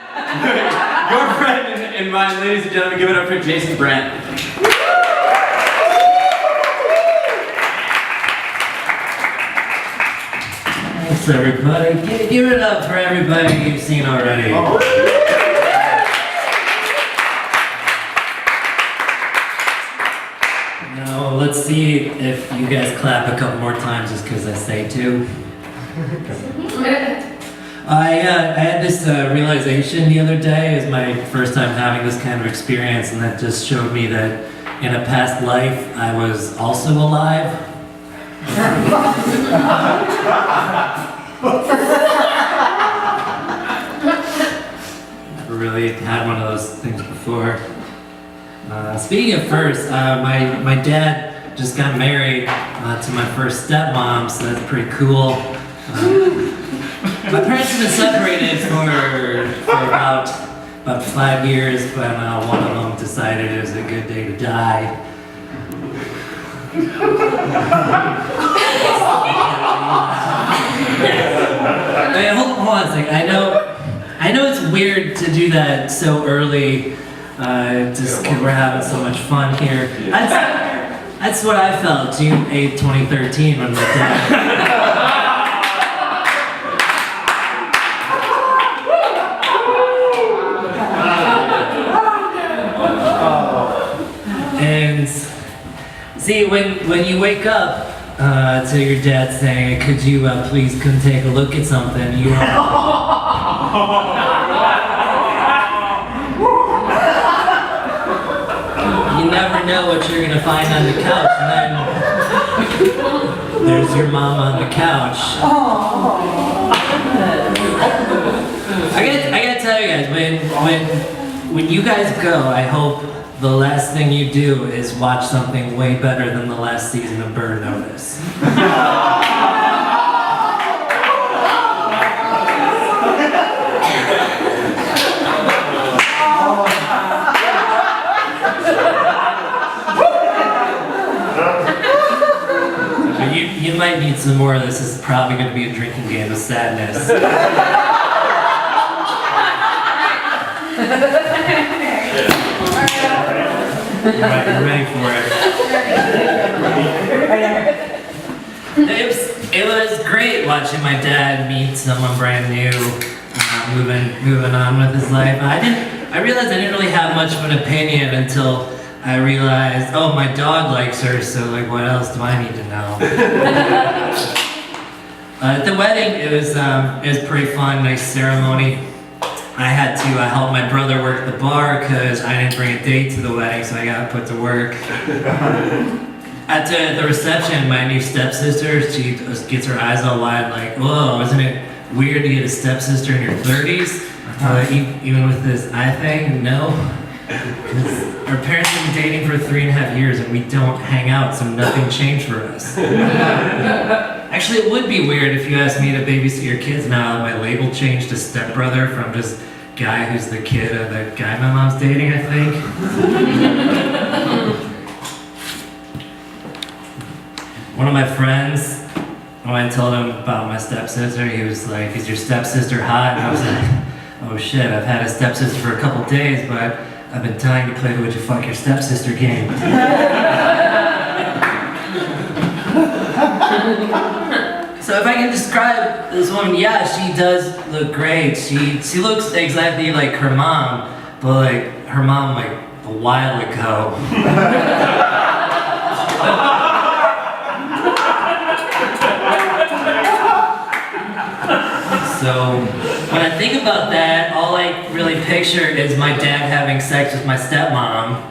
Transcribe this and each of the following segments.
Your friend and mine, ladies and gentlemen, give it up for Jason Brent. Thanks, everybody. Give it up for everybody you've seen already. Now, let's see if you guys clap a couple more times just because I say to. I had this realization the other day. It was my first time having this kind of experience, and that just showed me that in a past life I was also alive. Never really had one of those things before. Speaking of first, my dad just got married to my first stepmom, so that's pretty cool. My parents have been separated for about 5 years, but one of them decided it was a good day to die. Wait, hold on a second. I know it's weird to do that so early, just because we're having so much fun here. That's what I felt June 8, 2013 when my dad... And see, when you wake up to your dad saying, "Could you please come take a look at something?" You never know what you're gonna find on the couch, and then there's your mom on the couch. I gotta tell you guys, when you guys go, I hope the last thing you do is watch something way better than the last season of Burn Notice. You might need some more of this. This is probably going to be a drinking game of sadness. You're ready for it. It was great watching my dad meet someone brand new, moving on with his life. I realized I didn't really have much of an opinion until I realized, oh, my dog likes her, so like, what else do I need to know? At the wedding, it was pretty fun, nice ceremony. I had to help my brother work the bar because I didn't bring a date to the wedding, so I got put to work. At the reception, my new stepsister, she just gets her eyes all wide like, whoa, isn't it weird to get a stepsister in your 30s? Even with this eye thing? No. Our parents have been dating for 3.5 years and we don't hang out, so nothing changed for us. Actually, it would be weird if you asked me to babysit your kids now. My label changed to stepbrother from just guy who's the kid of the guy my mom's dating, I think. One of my friends, when I told him about my stepsister, he was like, "Is your stepsister hot?" And I was like, "Oh shit, I've had a stepsister for a couple days, but I've been dying to play the Would You Fuck Your Stepsister game." So if I can describe this woman, yeah, she does look great. She looks exactly like her mom, but like her mom like a while ago. So when I think about that, all I really picture is my dad having sex with my stepmom,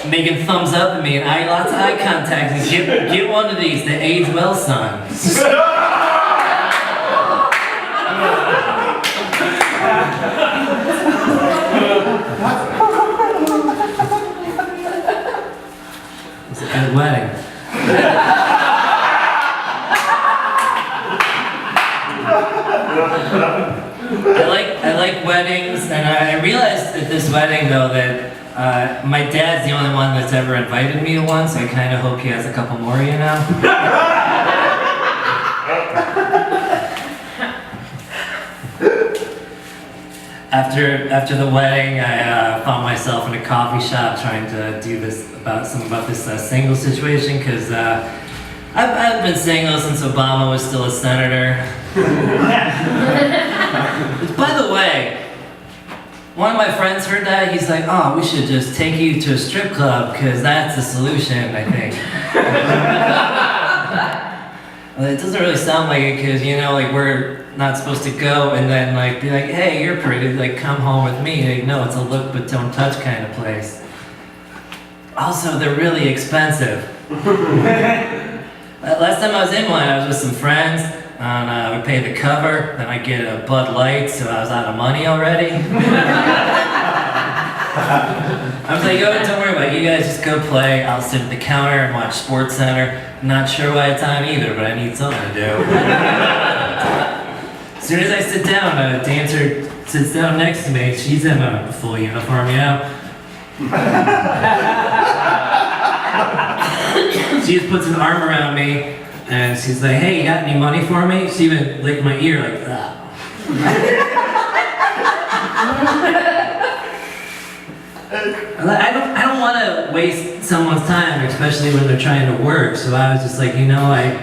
making thumbs up at me, and lots of eye contact, and get one of these, the age well son. It's a good wedding. I like weddings, and I realized at this wedding though that my dad's the only one that's ever invited me to one, so I kind of hope he has a couple more, you know? After the wedding, I found myself in a coffee shop trying to do this about this single situation because I've been single since Obama was still a senator. By the way, one of my friends heard that. He's like, "Oh, we should just take you to a strip club because that's the solution, I think." Well, it doesn't really sound like it because, you know, like we're not supposed to go and then like be like, "Hey, you're pretty, like come home with me." Like, no, it's a look but don't touch kind of place. Also, they're really expensive. Last time I was in one, I was with some friends, and we paid the cover, then I get a Bud Light, so I was out of money already. I was like, "Yo, don't worry about it, you guys just go play, I'll sit at the counter and watch Sports Center." Not sure why it's on either, but I need something to do. As soon as I sit down, a dancer sits down next to me. She's in a full uniform, you know? She just puts an arm around me, and she's like, "Hey, you got any money for me?" She even licked my ear like that. I don't want to waste someone's time, especially when they're trying to work. So I was just like, you know,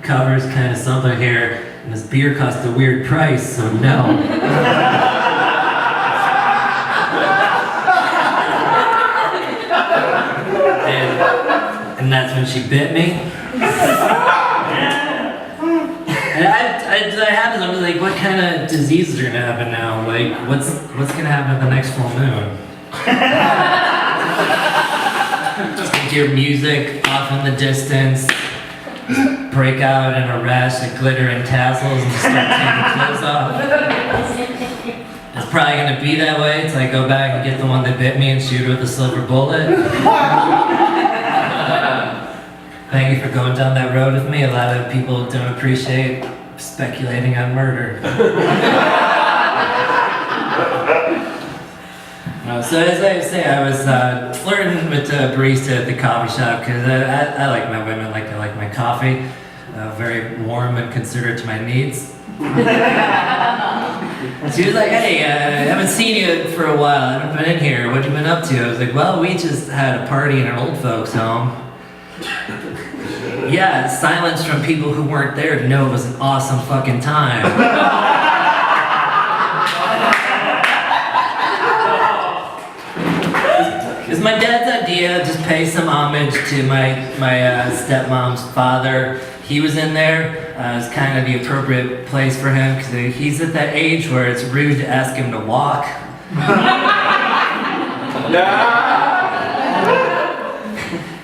cover's kind of something here, and this beer cost a weird price, so no. And that's when she bit me. And I had this, I was like, what kind of diseases are gonna happen now? Like, what's gonna happen at the next full moon? Just hear music off in the distance, just break out in a rash of glitter and tassels and just start taking clothes off. It's probably gonna be that way until I go back and get the one that bit me and shoot her with a silver bullet. Thank you for going down that road with me. A lot of people don't appreciate speculating on murder. So as I say, I was flirting with the barista at the coffee shop because I like my women like I like my coffee. Very warm and considerate to my needs. She was like, "Hey, I haven't seen you for a while. I haven't been in here. What you been up to?" I was like, "Well, we just had a party in an old folks' home." Yeah, silence from people who weren't there to know it was an awesome fucking time. It's my dad's idea, just pay some homage to my stepmom's father. He was in there. It's kind of the appropriate place for him because he's at that age where it's rude to ask him to walk.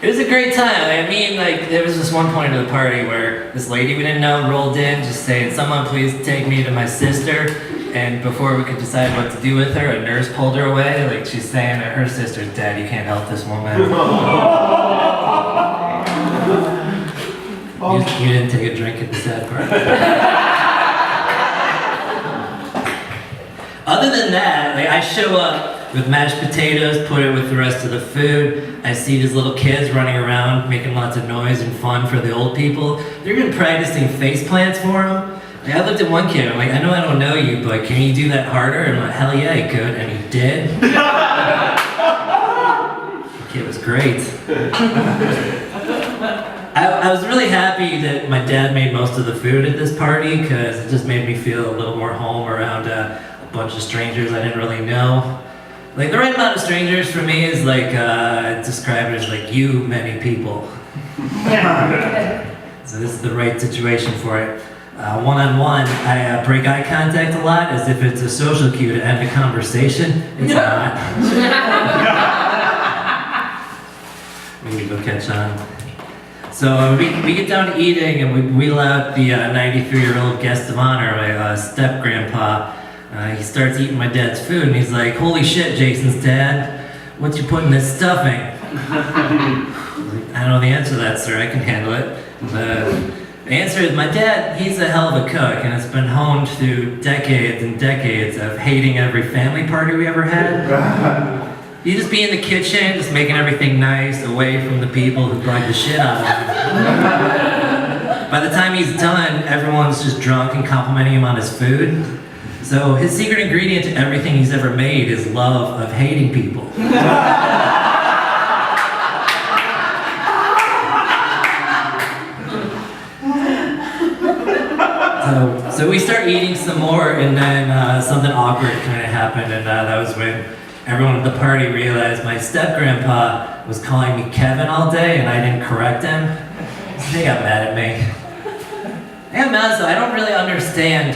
It was a great time. I mean, like, there was this one point of the party where this lady we didn't know rolled in just saying, "Someone please take me to my sister." And before we could decide what to do with her, a nurse pulled her away. Like, she's saying that her sister's dead. You can't help this woman. You didn't take a drink at the sad part. Other than that, like, I show up with mashed potatoes, put it with the rest of the food. I see these little kids running around, making lots of noise and fun for the old people. They're even practicing face plants for them. Like, I looked at one kid, I'm like, "I know I don't know you, but can you do that harder?" And I'm like, "Hell yeah, he could," and he did. The kid was great. I was really happy that my dad made most of the food at this party because it just made me feel a little more home around a bunch of strangers I didn't really know. Like, the right amount of strangers for me is like, described as like you many people. So this is the right situation for it. One-on-one, I break eye contact a lot as if it's a social cue to end a conversation. It's not. Maybe go catch on. So we get down to eating and we wheel out the 93-year-old guest of honor, my step-grandpa. He starts eating my dad's food and he's like, "Holy shit, Jason's dad, what you put in this stuffing?" "I don't know the answer to that, sir. I can handle it." The answer is, my dad, he's a hell of a cook, and it's been honed through decades and decades of hating every family party we ever had. You just be in the kitchen, just making everything nice, away from the people who bug the shit out of him. By the time he's done, everyone's just drunk and complimenting him on his food. So his secret ingredient to everything he's ever made is love of hating people. So we start eating some more, and then something awkward kind of happened, and that was when everyone at the party realized my step-grandpa was calling me Kevin all day, and I didn't correct him. So they got mad at me. I got mad, so I don't really understand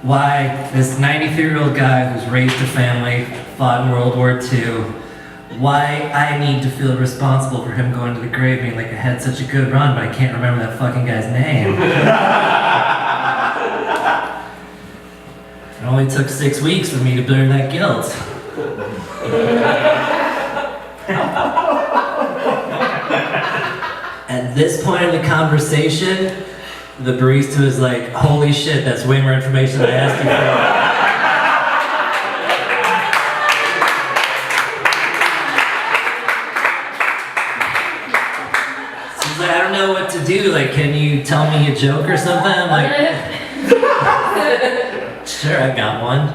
why this 93-year-old guy who's raised a family, fought in World War II, why I need to feel responsible for him going to the grave being like, I had such a good run, but I can't remember that fucking guy's name. It only took 6 weeks for me to bear that guilt. At this point in the conversation, the barista was like, holy shit, that's way more information than I asked you for. So he's like, I don't know what to do, like, can you tell me a joke or something? I'm like, sure, I got one.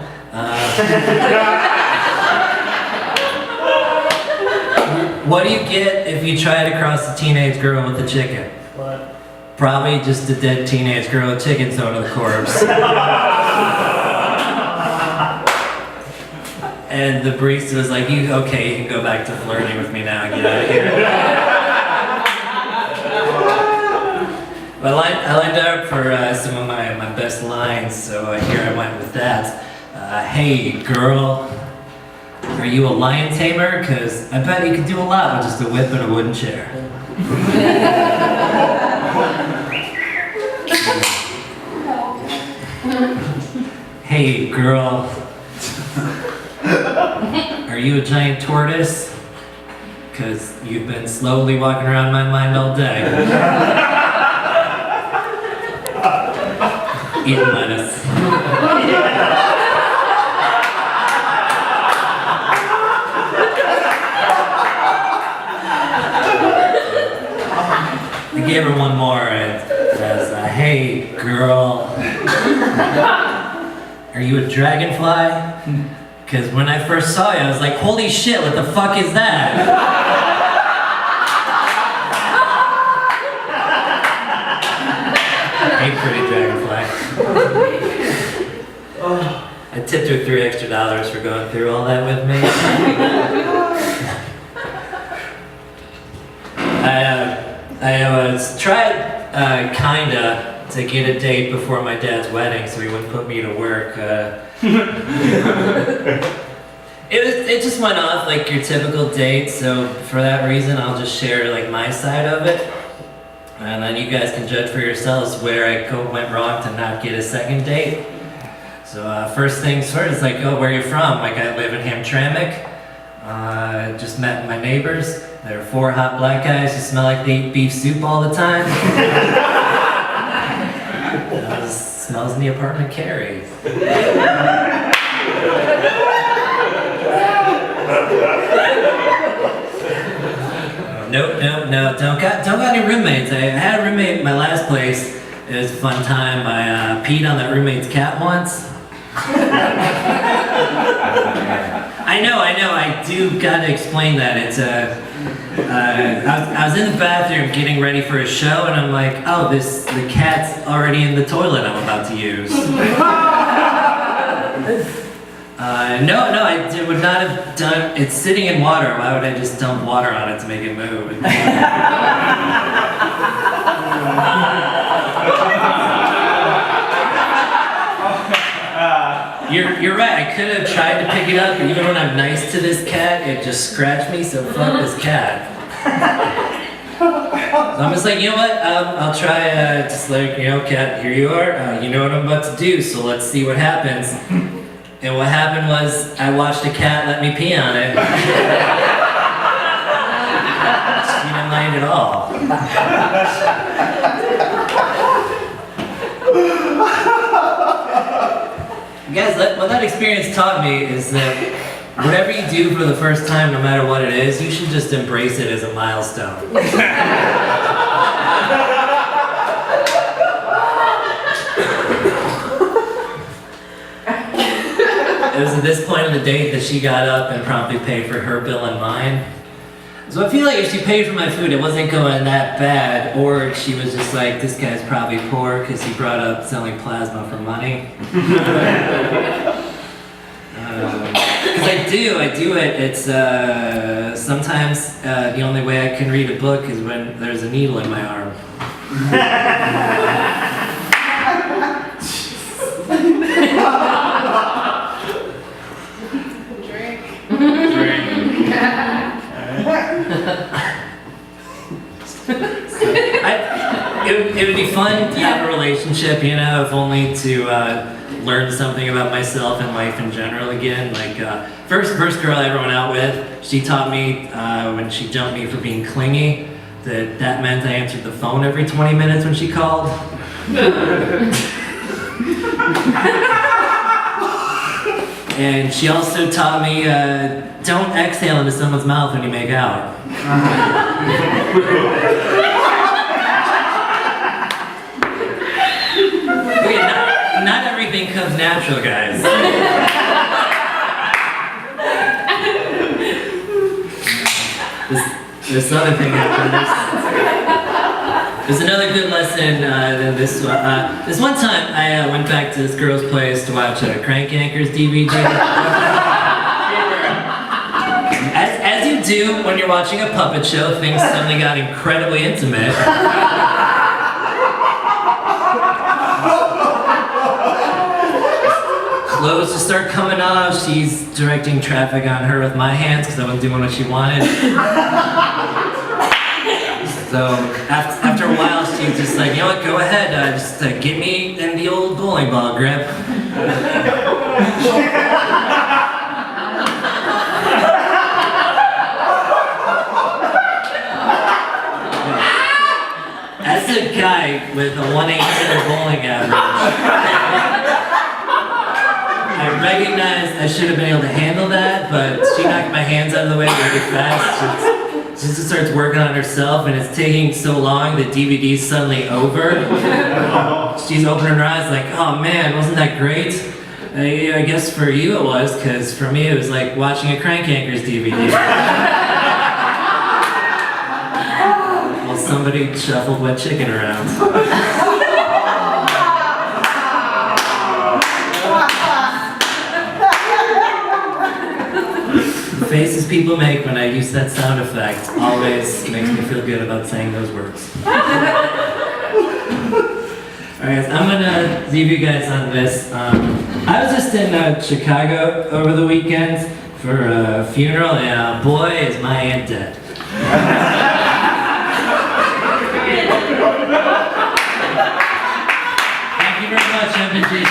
What do you get if you try to cross a teenage girl with a chicken? What? Probably just a dead teenage girl with chicken sewn to the corpse. And the barista was like, okay, you can go back to flirting with me now, get out of here. But I lined up for some of my best lines, so here I went with that. Hey, girl, are you a lion tamer? Because I bet you could do a lot with just a whip and a wooden chair. Hey, girl, are you a giant tortoise? Because you've been slowly walking around my mind all day. Eating lettuce. I gave her one more, and says, hey, girl, are you a dragonfly? Because when I first saw you, I was like, holy shit, what the fuck is that? Hey, pretty dragonfly. I tipped her $3 extra for going through all that with me. I tried kinda to get a date before my dad's wedding so he wouldn't put me to work. It just went off like your typical date, so for that reason I'll just share like my side of it. And then you guys can judge for yourselves where I went wrong to not get a second date. So first things first, like, oh, where are you from? Like, I live in Hamtramck. Just met my neighbors. There are 4 hot black guys who smell like they eat beef soup all the time. Smells in the apartment carries. No, don't got any roommates. I had a roommate at my last place. It was a fun time. I peed on that roommate's cat once. I know, I do gotta explain that. It's I was in the bathroom getting ready for a show, and I'm like, oh, the cat's already in the toilet I'm about to use. No, I would not have done. It's sitting in water. Why would I just dump water on it to make it move? You're right, I could have tried to pick it up, but even when I'm nice to this cat, it just scratched me, so fuck this cat. So I'm just like, you know what, I'll try, just like, cat, here you are, you know what I'm about to do, so let's see what happens. And what happened was, I watched a cat let me pee on it. She didn't mind at all. Guys, what that experience taught me is that whatever you do for the first time, no matter what it is, you should just embrace it as a milestone. It was at this point in the date that she got up and promptly paid for her bill and mine. So I feel like if she paid for my food, it wasn't going that bad, or she was just like, this guy's probably poor because he brought up selling plasma for money. Because I do it. It's sometimes the only way I can read a book is when there's a needle in my arm. It would be fun to have a relationship, you know, if only to learn something about myself and life in general again. Like, first girl I ever went out with, she taught me when she jumped me for being clingy, that meant I answered the phone every 20 minutes when she called. And she also taught me, don't exhale into someone's mouth when you make out. Okay, not everything comes natural, guys. This other thing happened. There's another good lesson than this one. This one time, I went back to this girl's place to watch a Crank Yankers DVD. As you do when you're watching a puppet show, things suddenly got incredibly intimate. Clothes just start coming off. She's directing traffic on her with my hands because I wasn't doing what she wanted. So after a while, she's just like, you know what, go ahead, just get me in the old bowling ball grip. As a guy with a 1/8 bowling average, I recognized I should have been able to handle that, but she knocked my hands out of the way really fast. She just starts working on herself, and it's taking so long that DVD's suddenly over. She's opening her eyes like, oh man, wasn't that great? I guess for you it was, because for me it was like watching a Crank Yankers DVD. While somebody shuffled wet chicken around. The faces people make when I use that sound effect always makes me feel good about saying those words. Alright, I'm gonna leave you guys on this. I was just in Chicago over the weekend for a funeral, and boy, is my aunt dead. Thank you very much, MJ.